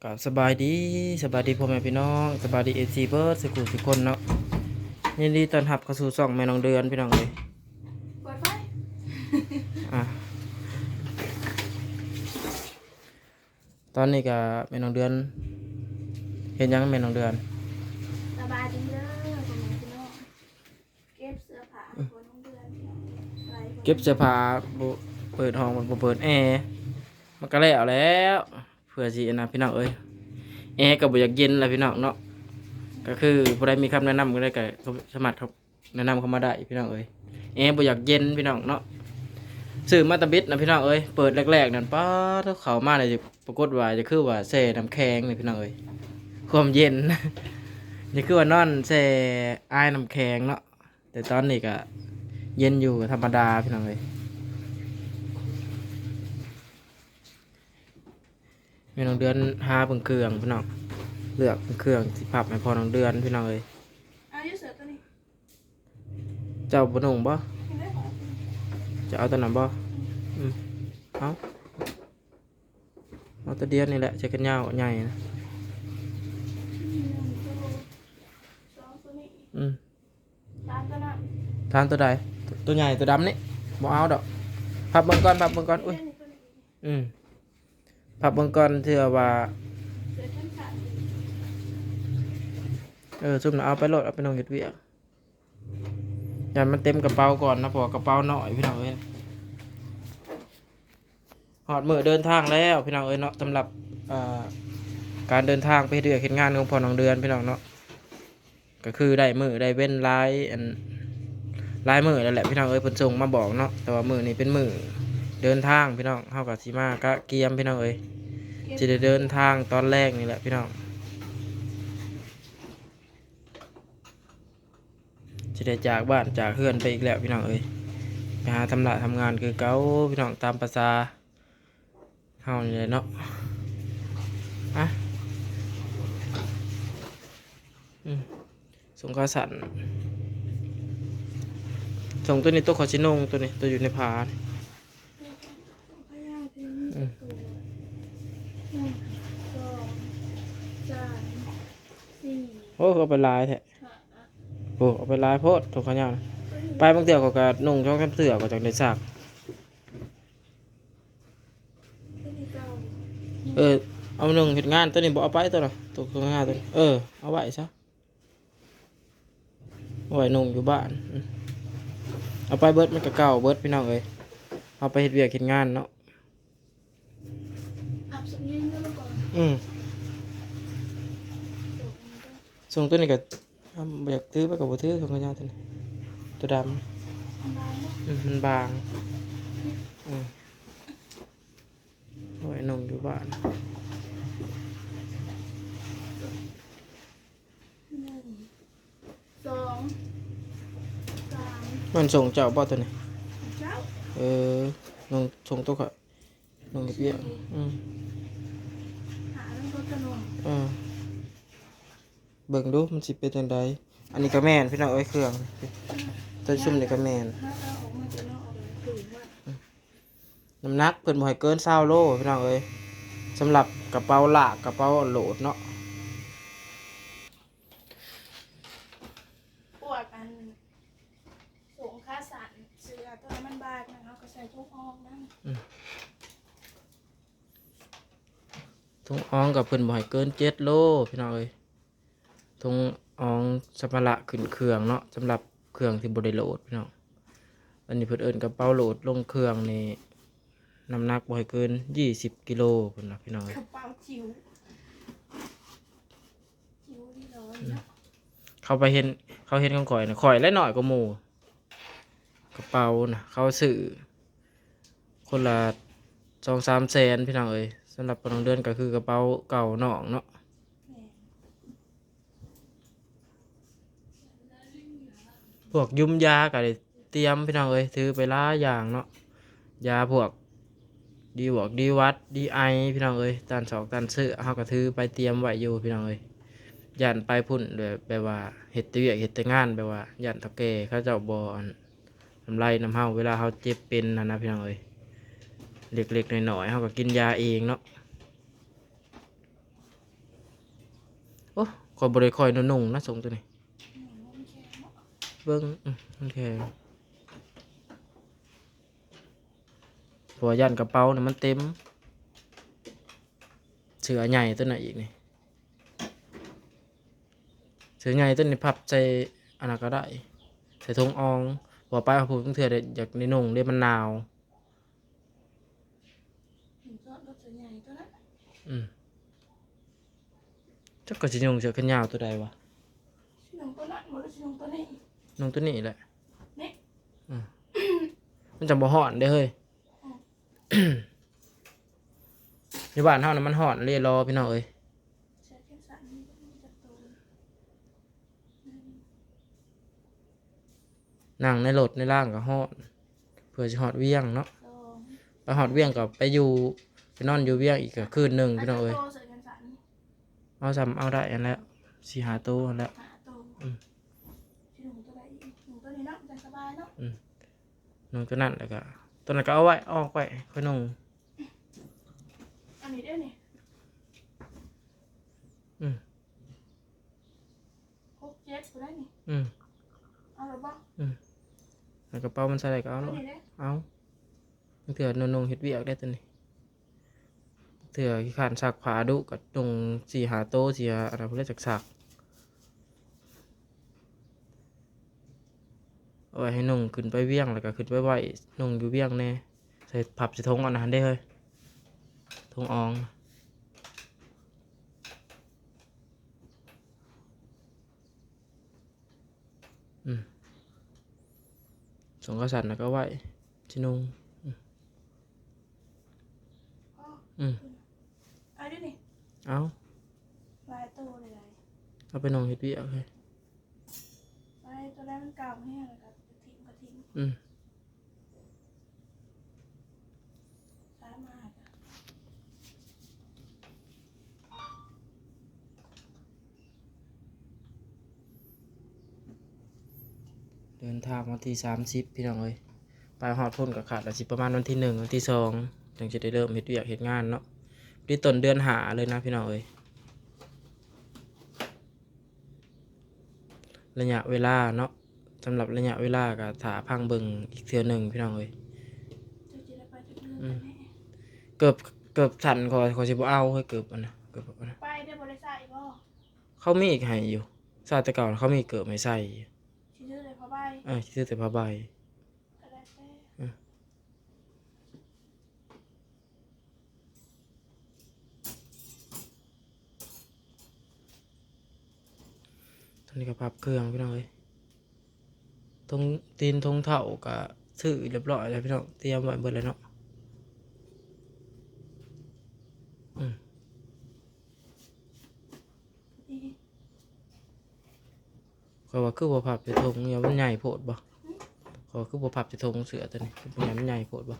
กับสบายดีพ่อแม่พี่น้องสบายดีFCเบิร์ดสุขุทุกคนเนาะยินดีต้อนรับเข้าสู่ช่องแม่น้องเดือนพี่น้องเลยเปิดไฟอ่ะตอนนี้ก็แม่น้องเดือนเห็นยังแม่น้องเดือนสบายดีเด้อพ่อแม่พี่น้องเก็บเสื้อผ้าคนน้องเดือนไป เก็บเสื้อผ้าบ่เปิดห้องมันบ่เปิดแอร์มันก็แล้วเพื่อสินะพี่น้องเอ้ยแอร์ก็บ่อยากเย็นแล้วพี่น้องเนาะก็คือผู้ใดมีคำแนะนำก็ได้ก็สามารถครับแนะนำเข้ามาได้พี่น้องเอ้ยแอร์บ่อยากเย็นพี่น้องเนาะซื้อมาตะบิดนะพี่น้องเอ้ยเปิดแรกๆนั่นป๊าดเข้ามาเลยปรากฏว่าจะคือว่าแช่น้ำแข็งนี่พี่น้องเอ้ยความเย็น นี่คือว่านอนแช่อายน้ำแข็งเนาะแต่ตอนนี้ก็เย็นอยู่ธรรมดาพี่น้องเอ้ยแม่น้องเดือนหาเบิ่งเครื่องพี่น้องเลือกเครื่องสิพับให้พอน้องเดือนพี่น้องเอ้ยอายุเสือตัวนี้เจ้าบ่นุ่งบ่เห็นไหมของ จะเอาตัวนั้นบ่เอาเอาตัวเดียวนี่แหละใช้กันยาวใหญ่นะสองตัวนี้อืม ตามตัวนั้น ทานตัวใดตัวใหญ่ตัวดำนี่บ่เอาดอกพับเบิ่งก่อนอุ้ยอืมพับเบิ่งก่อนเถื่อว่าเสือชั้นขาด ซุ่มน่ะเอาไปโหลดเอาไปลงเฮ็ดเวียกอย่ามันเต็มกระเป๋าก่อนนะเพราะว่ากระเป๋าน้อยพี่น้องเอ้ยฮอดมื้อเดินทางแล้วพี่น้องเอ้ยเนาะสำหรับการเดินทางไปเฮ็ดเวียกเฮ็ดงานของพ่อน้องเดือนพี่น้องเนาะก็คือได้มื้อได้เว้นหลายมื้อแล้วแหละพี่น้องเอ้ยเพิ่นส่งมาบอกเนาะแต่ว่ามื้อนี้เป็นมื้อเดินทางพี่น้องเฮาก็สิมากะเกียมพี่น้องเอ้ยสิได้เดินทางตอนแรกนี่แหละพี่น้องสิได้จากบ้านจากเฮือนไปอีกแล้วพี่น้องเอ้ยไปหาทำงานคือเก่าพี่น้องตามประสาเฮานี่แหละเนาะอ่ะส่งข้าวสารส่งตัวนี้ตัวขอชินงตัวนี้ตัวอยู่ในผานี่ พยาธิตัวหนึ่งสองสามสี่โอ้เอาไปลายแท้ ห้า โอ้เอาไปลายโพดถูกเขาเนี่ยไปบางเดียวเขาก็นุ่งช่องแคมเสือก็จากในซากตัวนี้เก้า เอาหนึ่งเห็ดงานตัวนี้บอกเอาไปตัวน่ะตัวงานตัวนี้เอาไว้ซะเอาไว้นุ่งอยู่บ้านเอาไปเบิร์ดมันก็เก่าเบิร์ดพี่น้องเอ้ยเอาไปเห็ดเวียกเห็ดงานเนาะอับสมยิงก็แล้วก่อนส่งตัวนี้ก็บ่อยากถือไปกับบ่ถือของเขาเนี่ยตัวนี้ตัวดำมันบางเอาไว้นุ่งอยู่บ้าน หนึ่งสองสาม มันส่งเจ้าบ่ตัวนี้ เจ้า น้องส่งตัวข่อยน้องเก็บเบี้ยหาเรื่องรถกระนงเบิ่งดูมันสิเป็นจังไดอันนี้ก็แม่นพี่น้องเอ้ยเครื่องตัวซุ่มนี่ก็แม่น ถ้าเอาออกมาจะนอกออกเลยถือว่า น้ำหนักเพิ่นบ่ให้เกิน20โลพี่น้องเอ้ยสำหรับกระเป๋าลากกระเป๋าโหลดเนาะ ปวดอันสูงค่าสันเสือตัวมันบาดนะคะก็ใส่ทุกออกนั่น ถุงอ่องกับเพิ่นบ่ให้เกิน7โลพี่น้องเอ้ยถุงอ่องสัมภาระขึ้นเครื่องเนาะสำหรับเครื่องที่บ่ได้โหลดพี่น้องอันนี้เพิ่นเอิ้นกระเป๋าโหลดลงเครื่องนี่น้ำหนักบ่ให้เกิน20กิโลพุ่นน่ะพี่น้องเอ้ย กระเป๋าจิ๋วจิ๋วที่ร้อยนะ เขาเห็นของข่อยนะข่อยและหน่อยก็หมู่กระเป๋านะเขาซื้อคนละ2-3 แสนพี่น้องเอ้ยสำหรับน้องเดือนก็คือกระเป๋าเก่าน้องเนาะพวกยุ้มยาก็ได้เตรียมพี่น้องเอ้ยถือไปหลายอย่างเนาะยาพวกดีวัดดีไอพี่น้องเอ้ยตันสองตันซื้อเขาก็ถือไปเตรียมไว้อยู่พี่น้องเอ้ยยันไปพุ่นเลยแบบว่าเฮ็ดเวียกเฮ็ดแต่งานแบบว่ายันเฒ่าแก่เขาเจ้าบ่อันทำไรน้ำเฮาเวลาเขาเจ็บเป็นนะพี่น้องเอ้ยเล็กๆน้อยๆเขาก็กินยาเองเนาะ โอ้คอยบริคอยนุ่งๆนะส่งตัวนี้ มันแข็งเนาะ เบิ้งโอเคเพราะว่ายันกระเป๋าน่ะมันเต็มเสือใหญ่ตัวไหนอีกนี่เสือใหญ่ตัวนี้พับใจอันนั้นก็ได้ใส่ทงอองบอกไปเอาผูกตั้งเถื่อเด็อยากในนุ่งเรียมันหนาว ถึงก็รถใหญ่ตัวนั้น จักก็สินุ่งเสือแขนยาวตัวใดวะ ชิลงตัวนั้นหมดแล้วชิลงตัวนี้ นุ่งตัวนี้แหละ นี่ มันจะบ่ฮ้อนเด้อเฮ้ย ในบ้านเฮานะมันฮ้อนเรียรอพี่น้องเอ้ย ใช้แค่สั่นนี่จะโต นั่งในรถในร่างก็ฮ้อนเพื่อสิฮอดเวียงเนาะ สอง ไปฮอดเวียงก็ไปอยู่ไปนอนอยู่เวียงอีกก็คืนหนึงพี่น้องเอ้ย โตใส่กันสั่น เอาซ้ำเอาได้อันแล้วสิหาตู้อันแล้ว หาโตชิลงตัวใดอีกหนูตัวนี้เนาะจะสบายเนาะ นุ่งตัวนั้นแล้วก็ตัวนั้นก็เอาไว้ออกไว้ค่อยนุ่ง อันนี้ได้นี่6-7ตัวได้นี่ เอาหรือเปล่า แล้วกระเป๋ามันใส่ได้ก็เอา ตัว เนาะ นี้ได้ เอาเถื่อนุ่งเฮ็ดเวียกได้ตัวนี้เถื่อขี้ข้านซักผ้าดุก็นุ่งสิหาโต๊ะสิหาอะไรพวกนี้จักซักเอาไว้ให้นุ่งขึ้นไปเวียงแล้วก็ขึ้นไปไหวนุ่งอยู่เวียงแน่ใส่ผับใส่ธงเอันนั้นได้เฮ้ยธงอองสงกษัตริย์แล้วก็ไหวชินุ่ง เอาดินี่ เอา ลายโตเลย เอาไปนุ่งเฮ็ดเวียกเลย ลายตัวแรกมันเก่าแห้งเลยครับกระถิ่นซ้ายมาค่ะ เดินทางวันที่30พี่น้องเอ้ยไปฮอดพุ่นก็ขาดละสิประมาณวันที่1วันที่2ถึงจะได้เริ่มเฮ็ดเวียกเฮ็ดงานเนาะที่ต้นเดือนหาเลยนะพี่น้องเอ้ยระยะเวลาเนาะสำหรับระยะเวลาก็ถาพังเบิ่งอีกเทื่อหนึงพี่น้องเอ้ย จะได้ไปจุดเริ่มกันแน่ เกือบสั่นขอสิบ่เอาเฮ้ยเกือบอันนะเกือบอันนะ ไปได้บริษัทบ่ เขามีอีกให้อยู่ซาแต่เก่าเขามีเกือบไม่ใส่ ชื่อเลยพอใบ ซื้อแต่ผ้าใบ ก็ได้แต่ ตอนนี้ก็พับเครื่องพี่น้องเอ้ยทงตีนทงเท่าก็ซื้อเรียบร้อยแล้วพี่น้องเตรียมไว้เบิดเลยเนาะขอยว่าคือบ่พับจะทงอย่ามันใหญ่โพดบ่ขอยว่าคือบ่พับจะทงเสือตัวนี้เป็นหยังมันใหญ่โพดบ่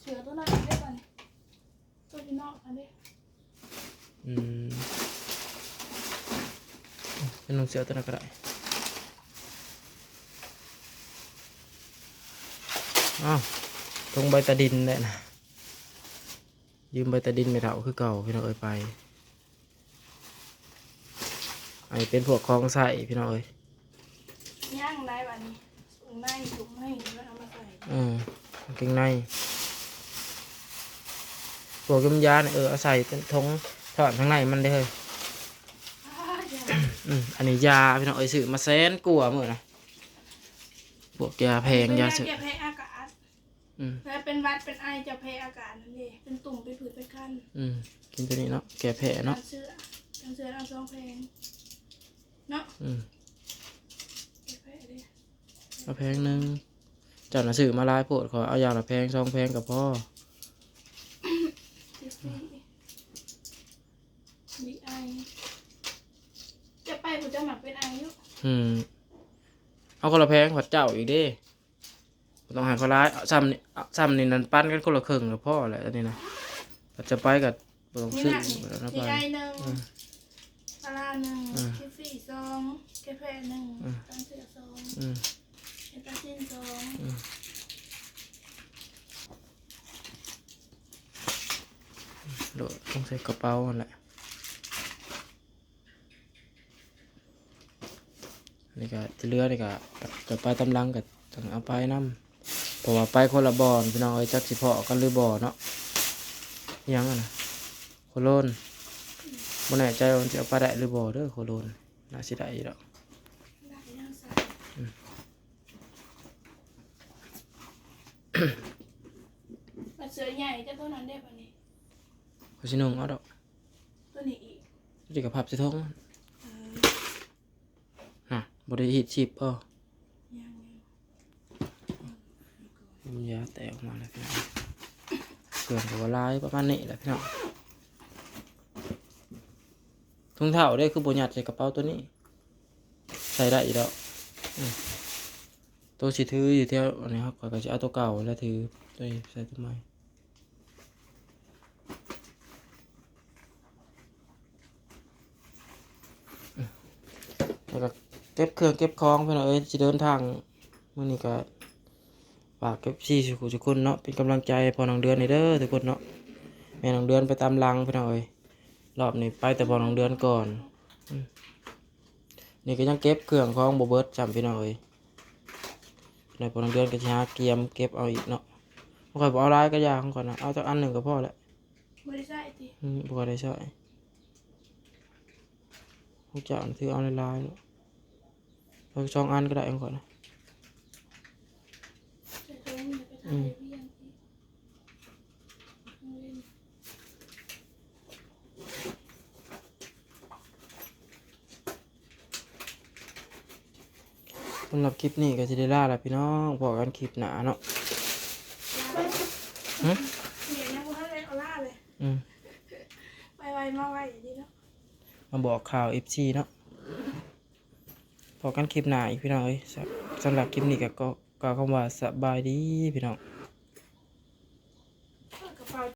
เสือตัวนั้นได้ก่อนตัวที่นอกอันนี้ เป็นลงเสือตัวนั้นก็ได้อ้าวทงใบตะดินได้นะยืมใบตะดินไม่เท่าคือเก่าพี่น้องเอ้ยไปไอ้เป็นพวกคลองใส่พี่น้องเอ้ย ย่างได้แบบนี้ถุงในถุงให้แล้วเอามาใส่ กางเกงในพวกยมยาเนี่ยเอาใส่เป็นทงถอดข้างในมันได้เลยอันนี้ยาพี่น้องเอ้ยซื้อมา100,000 กว่ามื้อนะพวกยาแพงยาเสพ แพ้อากาศแล้วเป็นวัดเป็นไอจะแพ้อากาศนั่นเองเป็นตุ่มเป็นผื่นเป็นคัน กินตัวนี้เนาะแก้แผลเนาะ เสื้อเอาซองแพงเนาะ แพ้ดิ เอาแพงหนึงเจ้าหน้าซื้อมาหลายโพดขอเอาอย่างละแพง2 แพงกับพ่อ ทิฟฟี่ดีไอจะไปกูจะหมักเป็นไออยู่ เอาคนละแพงขอเจ้าอีกเด้บ่ต้องใหายคนร้ายเอาซ้ำนี่นั่นปั้นกันคนละครึ่งกับพ่อแหละอันนี้นะปัจจะไปกับบ่ต้อง นี่ ซื้อ นะ แล้วนะ ดี ไป ไอหนึ่งปลาหนึ่งทิฟฟี่ซองแกาแฟหนึ่งตั้งเสือซองเอตาซินซอง โดดต้องใส่กระเป๋านั่นแหละ นี่ก็ที่เหลือนี่ก็ไปตำลังก็ต้องเอาไปนํเพราะว่าไปคนละบ่อนพี่น้องเอ้ยจักสิเพาะกันหรือบ่เนาะอิหยังอะนะโคโลนบ่แน่ใจว่ามันสิเอาไปได้หรือบ่เด้อโคโลนน่าสิได้อยู่ดอก ได้ยังใส่มันเสือใหญ่จะตัวนั้นได้ปะนี่ เขาสินุ่งเอาดอก ตัวนี้อีก สิกับพับสิท้อง เออ น่ะบ่ได้ฮีดชีพบ่ ยัง มันยาแตกออกมาแล้วพี่น้องเกลือนกับว่าลายประมาณนี้แหละพี่น้องถุงเท้าได้คือบ่ยัดใส่กระเป๋าตัวนี้ใส่ได้อีกแล้วตัวสิถืออยู่เที่ยวอันนี้ครับข้อยก็จะเอาตัวเก่าแล้วถือตัวนี้ใส่ตัวใหม่แล้วก็เก็บเครื่องเก็บของพี่น้องเอ้ยสิเดินทางมื้อนี้ก็ฝากเก็บซี่ทุกคนเนาะเป็นกำลังใจให้พอน้องเดือนนี่เด้อทุกคนเนาะแม่น้องเดือนไปตามรังพี่น้องเอ้ยรอบนี้ไปแต่พอน้องเดือนก่อนนี่ก็ยังเก็บเครื่องของบ่เบิดจำพี่น้องเอ้ยในพอน้องเดือนก็จะหาเกียมเก็บเอาอีกเนาะบ่ค่อยบ่เอาหลายก็ยาของก่อนนะเอาจักอันหนึงก็พอแล้ว บริษัทดิ บ่ค่อยได้ใช้ของเจ้านี่ถือเอาหลายๆเนาะเอา2อันก็ได้ของก่อนนะ จะโดนไปทำเรียนสำหรับคลิปนี้ก็สิได้ลาแล้วพี่น้องพอกันคลิปหน้าเนาะ เมียยังว่าอะไรเอาล่าเลย อืม ไปไวมาไวอย่างนี้เนาะ มาบอกข่าว FC เนาะพอกันคลิปหน้าอีกพี่น้องเอ้ยสำหรับคลิปนี้ก็กล่าวคำว่าสบายดีพี่น้อง